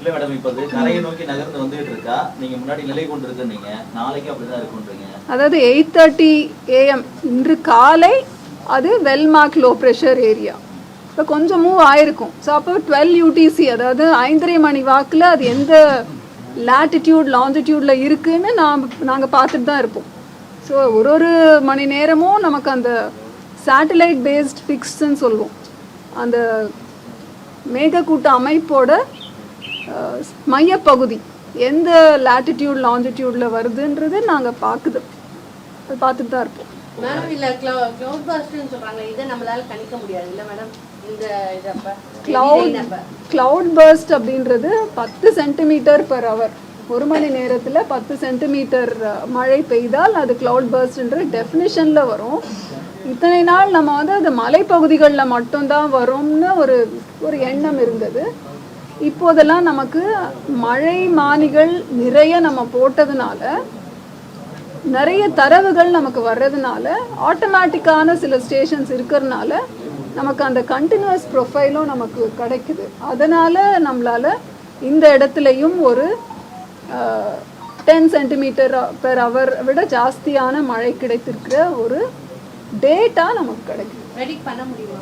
இல்ல மேடம், இப்ப கரையை நோக்கி நகர்ந்து வந்துட்டு இருக்கா, நீங்க முன்னாடி நிலை கொண்டு இருக்குன்னீங்க, நாளைக்கு அப்படிதான் இருக்குன்றீங்க. அதாவது 8:30 AM இன்று காலை அது well mark low pressure area. இப்போ கொஞ்சம் மூவ் ஆயிருக்கும். ஸோ அப்போ 12 UTC, அதாவது 5:30 மணி வாக்கில் அது எந்த லேட்டிடியூட் லாங்கிடியூடில் இருக்குன்னு நாங்கள் பார்த்துட்டு தான் இருப்போம். ஸோ ஒரு மணி நேரமும் நமக்கு அந்த சேட்டலைட் பேஸ்ட் ஃபிக்ஸ்ன்னு சொல்லுவோம், அந்த மேகக்கூட்ட அமைப்போட மையப்பகுதி எந்த லேட்டிடியூட் லாங்கிடியூடில் வருதுன்றது நாங்கள் பார்த்துட்டு தான் இருப்போம். மேடம் இல்ல கிளவுட் பர்ஸ்ட்னு சொல்றாங்க, இதை நம்மளால கணிக்க முடியாது இல்ல மேடம்? இந்த இதப்ப கிளவுட் பர்ஸ்ட் அப்படின்றது 10 cm/h, ஒரு மணி நேரத்தில் 10 சென்டிமீட்டர் மழை பெய்தால் அது கிளவுட் பர்ஸ்ட்ன்ற டெஃபினிஷனில் வரும். இத்தனை நாள் நம்ம வந்து அது மலைப்பகுதிகளில் மட்டும்தான் வரும்னு ஒரு எண்ணம் இருந்தது. இப்போதெல்லாம் நமக்கு மழை மானிகள் நிறைய நம்ம போட்டதுனால, நிறைய தரவுகள் நமக்கு வர்றதுனால, ஆட்டோமேட்டிக்கான சில ஸ்டேஷன்ஸ் இருக்கிறதுனால நமக்கு அந்த கண்டினியூஸ் ப்ரொஃபைலும் நமக்கு கிடைக்குது. அதனால் நம்மளால் இந்த இடத்துலையும் ஒரு 10 cm/h விட ஜாஸ்தியான மழை கிடைத்திருக்கிற ஒரு டேட்டா நமக்கு கிடைக்குது. ப்ரெடிக்ட் பண்ண முடியுமா?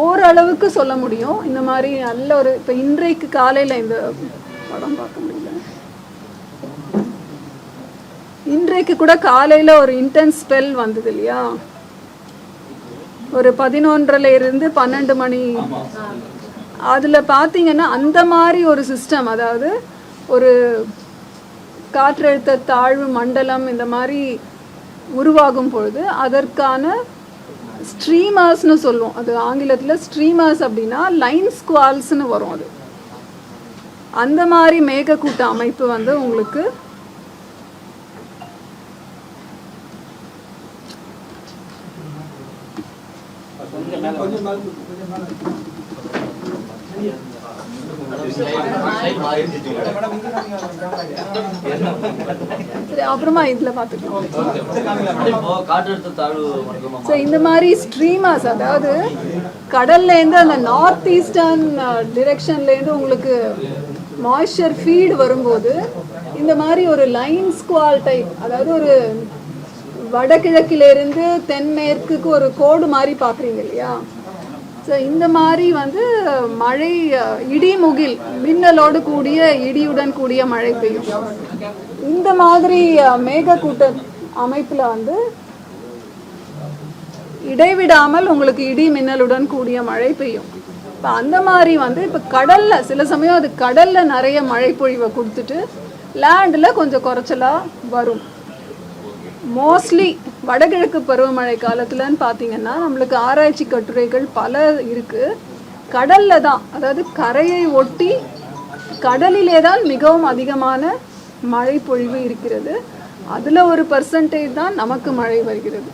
ஓரளவுக்கு சொல்ல முடியும். இந்த மாதிரி நல்ல ஒரு இப்போ இன்றைக்கு காலையில் இந்த படம் பார்க்க முடியல, இன்றைக்கு கூட காலையில் ஒரு இன்டென்ஸ் ஸ்பெல் வந்தது இல்லையா, ஒரு 11:00 to 12 மணி. அதில் பார்த்தீங்கன்னா அந்த மாதிரி ஒரு சிஸ்டம், அதாவது ஒரு காற்றழுத்த தாழ்வு மண்டலம் இந்த மாதிரி உருவாகும் பொழுது அதற்கான ஸ்ட்ரீமர்ஸ்னு சொல்லுவோம், அது ஆங்கிலத்தில் ஸ்ட்ரீமர்ஸ் அப்படின்னா லைன் ஸ்குவால்ஸ்னு வரும். அது அந்த மாதிரி மேகக்கூட்ட அமைப்பு வந்து உங்களுக்கு அப்புறமா இதில் பார்த்துக்கலாம். இந்த மாதிரி ஸ்ட்ரீமர்ஸ், அதாவது கடல்லேருந்து அந்த நார்த் ஈஸ்டர்ன் டிரெக்ஷன்லேருந்து உங்களுக்கு மாய்ஸ்சர் ஃபீடு வரும்போது இந்த மாதிரி ஒரு லைன் ஸ்குவால் டைப், அதாவது ஒரு வடகிழக்கிலேருந்து தென்மேற்குக்கு ஒரு கோடு மாதிரி பார்க்குறீங்க இல்லையா. ஸோ இந்த மாதிரி வந்து மழை, இடி முகில் மின்னலோடு கூடிய இடியுடன் கூடிய மழை பெய்யும். இந்த மாதிரி மேகக்கூட்ட அமைப்பில் வந்து இடைவிடாமல் உங்களுக்கு இடி மின்னலுடன் கூடிய மழை பெய்யும். இப்போ அந்த மாதிரி வந்து இப்போ கடலில் சில சமயம் அது கடலில் நிறைய மழை பொழிவை கொடுத்துட்டு லேண்டில் கொஞ்சம் குறைச்சலாக வரும். மோஸ்ட்லி வடகிழக்கு பருவமழை காலத்துலன்னு பார்த்தீங்கன்னா நம்மளுக்கு ஆராய்ச்சி கட்டுரைகள் பல இருக்குது. கடலில் தான், அதாவது கரையை ஒட்டி கடலிலே தான் மிகவும் அதிகமான மழை பொழிவு இருக்கிறது. அதில் ஒரு % தான் நமக்கு மழை வருகிறது.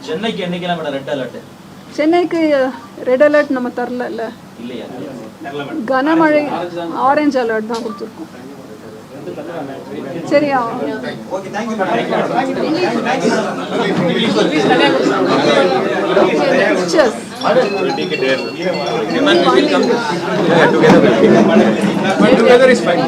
சென்னைக்கு ரெட் அலர்ட் நம்ம தரல, கனமழை ஆரஞ்சு அலர்ட் தான் கொடுத்துருக்கோம். சரியா? Together is fine.